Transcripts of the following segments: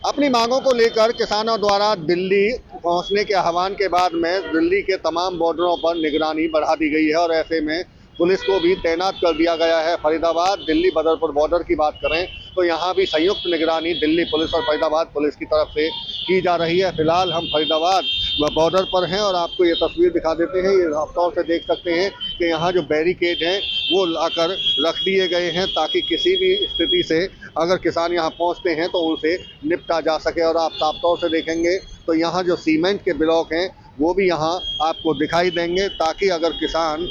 अपनी मांगों को लेकर किसानों द्वारा दिल्ली पहुंचने के आह्वान के बाद में दिल्ली के तमाम बॉर्डरों पर निगरानी बढ़ा दी गई है और ऐसे में पुलिस को भी तैनात कर दिया गया है। फरीदाबाद दिल्ली बदरपुर बॉर्डर की बात करें तो यहाँ भी संयुक्त निगरानी दिल्ली पुलिस और फरीदाबाद पुलिस की तरफ से की जा रही है। फिलहाल हम फरीदाबाद बॉर्डर पर हैं और आपको ये तस्वीर दिखा देते हैं। ये आप तौर से देख सकते हैं कि यहाँ जो बैरिकेड हैं वो लाकर रख दिए गए हैं ताकि किसी भी स्थिति से अगर किसान यहाँ पहुँचते हैं तो उनसे निपटा जा सके। और आप साफ तौर से देखेंगे तो यहाँ जो सीमेंट के ब्लॉक हैं वो भी यहाँ आपको दिखाई देंगे ताकि अगर किसान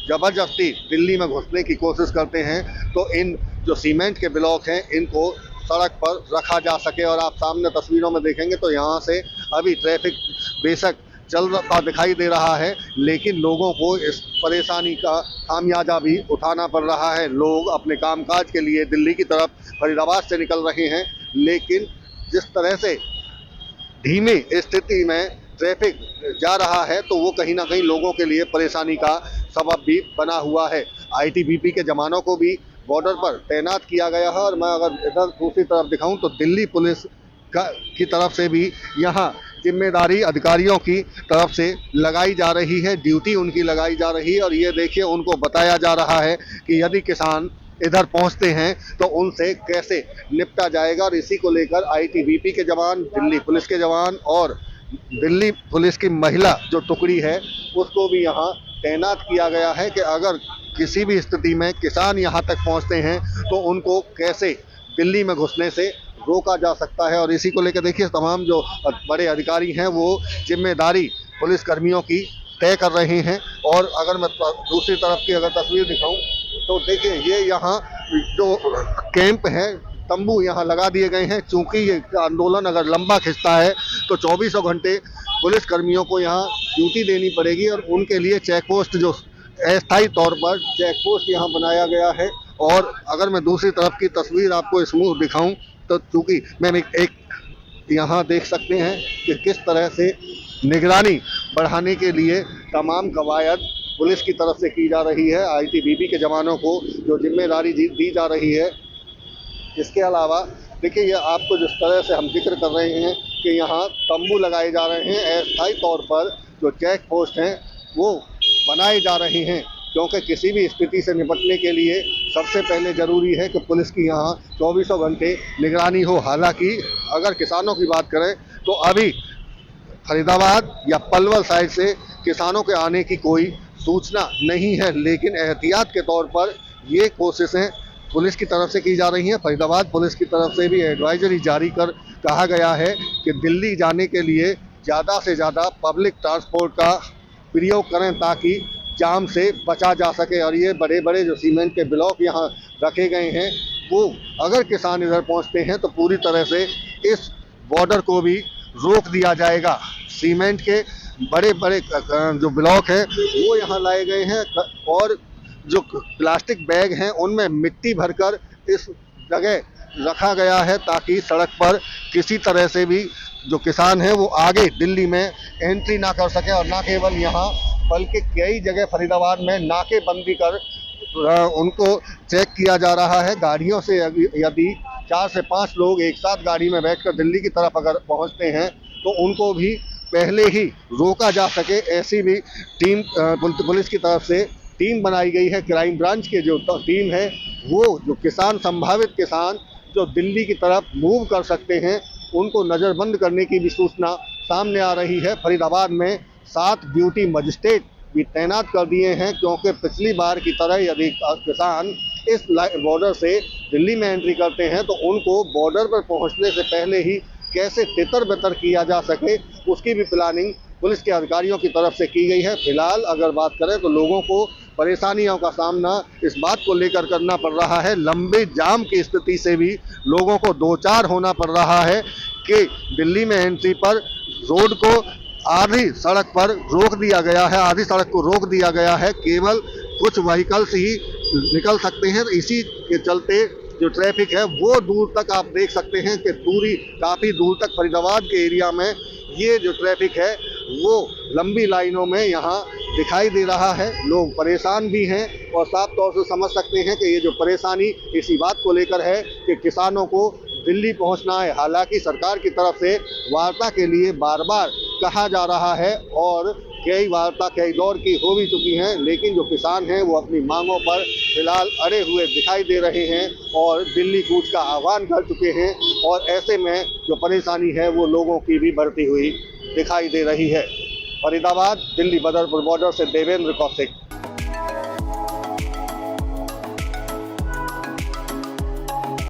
ज़बरदस्ती दिल्ली में घुसने की कोशिश करते हैं तो इन जो सीमेंट के ब्लॉक हैं इनको सड़क पर रखा जा सके। और आप सामने तस्वीरों में देखेंगे तो यहाँ से अभी ट्रैफिक बेशक चल रहा दिखाई दे रहा है, लेकिन लोगों को इस परेशानी का खामियाजा भी उठाना पड़ रहा है। लोग अपने कामकाज के लिए दिल्ली की तरफ फरीदाबाद से निकल रहे हैं, लेकिन जिस तरह से धीमी स्थिति में ट्रैफिक जा रहा है तो वो कहीं ना कहीं लोगों के लिए परेशानी का सबब भी बना हुआ है। आईटीबीपी के जवानों को भी बॉर्डर पर तैनात किया गया है। और मैं अगर इधर दूसरी तरफ दिखाऊं तो दिल्ली पुलिस की तरफ से भी यहाँ जिम्मेदारी अधिकारियों की तरफ से लगाई जा रही है, ड्यूटी उनकी लगाई जा रही है। और ये देखिए उनको बताया जा रहा है कि यदि किसान इधर पहुंचते हैं तो उनसे कैसे निपटा जाएगा। और इसी को लेकर आईटीबीपी के जवान, दिल्ली पुलिस के जवान और दिल्ली पुलिस की महिला जो टुकड़ी है उसको भी यहाँ तैनात किया गया है कि अगर किसी भी स्थिति में किसान यहाँ तक पहुँचते हैं तो उनको कैसे दिल्ली में घुसने से रोका जा सकता है। और इसी को लेकर देखिए तमाम जो बड़े अधिकारी हैं वो जिम्मेदारी पुलिस कर्मियों की तय कर रहे हैं। और अगर मैं दूसरी तरफ की अगर तस्वीर दिखाऊं तो देखिए ये यहाँ जो कैंप है, तंबू यहाँ लगा दिए गए हैं। चूँकि ये आंदोलन अगर लंबा खिंचता है तो 24 घंटे पुलिस कर्मियों को यहाँ ड्यूटी देनी पड़ेगी और उनके लिए चेक पोस्ट जो अस्थायी तौर पर चेक पोस्ट यहाँ बनाया गया है। और अगर मैं दूसरी तरफ की तस्वीर आपको स्मूथ दिखाऊं तो चूँकि मैं एक यहाँ देख सकते हैं कि किस तरह से निगरानी बढ़ाने के लिए तमाम कवायद पुलिस की तरफ से की जा रही है। आईटीबीपी के जवानों को जो जिम्मेदारी दी जा रही है। इसके अलावा देखिए ये आपको जिस तरह से हम जिक्र कर रहे हैं कि यहाँ तंबू लगाए जा रहे हैं, अस्थायी तौर पर जो चेक पोस्ट हैं वो बनाए जा रहे हैं, क्योंकि किसी भी स्थिति से निपटने के लिए सबसे पहले ज़रूरी है कि पुलिस की यहाँ 24 घंटे निगरानी हो। हालांकि अगर किसानों की बात करें तो अभी फरीदाबाद या पलवल साइड से किसानों के आने की कोई सूचना नहीं है, लेकिन एहतियात के तौर पर ये कोशिशें पुलिस की तरफ से की जा रही हैं। फरीदाबाद पुलिस की तरफ से भी एडवाइजरी जारी कर कहा गया है कि दिल्ली जाने के लिए ज़्यादा से ज़्यादा पब्लिक ट्रांसपोर्ट का प्रयोग करें ताकि जाम से बचा जा सके। और ये बड़े बड़े जो सीमेंट के ब्लॉक यहाँ रखे गए हैं वो अगर किसान इधर पहुँचते हैं तो पूरी तरह से इस बॉर्डर को भी रोक दिया जाएगा। सीमेंट के बड़े बड़े जो ब्लॉक हैं वो यहाँ लाए गए हैं और जो प्लास्टिक बैग हैं उनमें मिट्टी भरकर इस जगह रखा गया है ताकि सड़क पर किसी तरह से भी जो किसान हैं वो आगे दिल्ली में एंट्री ना कर सके। और ना केवल यहाँ बल्कि कई जगह फरीदाबाद में नाकेबंदी कर उनको चेक किया जा रहा है। गाड़ियों से यदि 4 से 5 लोग एक साथ गाड़ी में बैठकर दिल्ली की तरफ अगर पहुँचते हैं तो उनको भी पहले ही रोका जा सके, ऐसी भी टीम पुलिस की तरफ से टीम बनाई गई है। क्राइम ब्रांच के जो टीम है वो जो किसान, संभावित किसान जो दिल्ली की तरफ मूव कर सकते हैं उनको नज़रबंद करने की भी सूचना सामने आ रही है। फरीदाबाद में 7 ड्यूटी मजिस्ट्रेट भी तैनात कर दिए हैं, क्योंकि पिछली बार की तरह यदि किसान इस बॉर्डर से दिल्ली में एंट्री करते हैं तो उनको बॉर्डर पर पहुंचने से पहले ही कैसे तितर बितर किया जा सके उसकी भी प्लानिंग पुलिस के अधिकारियों की तरफ से की गई है। फिलहाल अगर बात करें तो लोगों को परेशानियों का सामना इस बात को लेकर करना पड़ रहा है, लंबे जाम की स्थिति से भी लोगों को दो चार होना पड़ रहा है कि दिल्ली में एंट्री पर रोड को आधी सड़क पर रोक दिया गया है, आधी सड़क को रोक दिया गया है, केवल कुछ व्हीकल्स ही निकल सकते हैं। इसी के चलते जो ट्रैफिक है वो दूर तक आप देख सकते हैं कि काफ़ी दूर तक फरीदाबाद के एरिया में ये जो ट्रैफिक है वो लंबी लाइनों में यहाँ दिखाई दे रहा है। लोग परेशान भी हैं और साफ तौर से समझ सकते हैं कि ये जो परेशानी इसी बात को लेकर है कि किसानों को दिल्ली पहुंचना है। हालांकि सरकार की तरफ से वार्ता के लिए बार बार कहा जा रहा है और कई वार्ता कई दौर की हो भी चुकी हैं, लेकिन जो किसान हैं वो अपनी मांगों पर फिलहाल अड़े हुए दिखाई दे रहे हैं और दिल्ली कूच का आह्वान कर चुके हैं। और ऐसे में जो परेशानी है वो लोगों की भी बढ़ती हुई दिखाई दे रही है। फरीदाबाद दिल्ली बदरपुर बॉर्डर से देवेंद्र कौशिक।